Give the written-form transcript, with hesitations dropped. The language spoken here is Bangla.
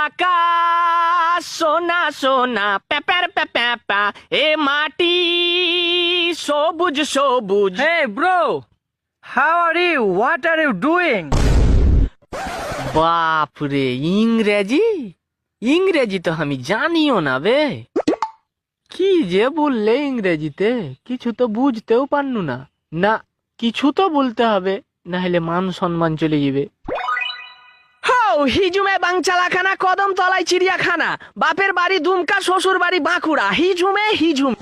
আকাশ সোনা সোনা প্যাপার প্যাপা, এ মাটি সবুজ সবুজ। Hey bro, how are you? What are you doing? বাপরে, ইংরেজি ইংরেজি তো আমি জানিও না বে। কি যে বললে ইংরেজিতে, কিছু তো বুঝতেও পারনু না। না, কিছু তো বলতে হবে, না হলে মান সম্মান চলে যাবে। হও হিজুমে বাংচালাখানা, কদম তলায় চিড়িয়াখানা, বাপের বাড়ি দুমকা, শ্বশুর বাড়ি বাঁকুড়া, হিজুমে হিজুম।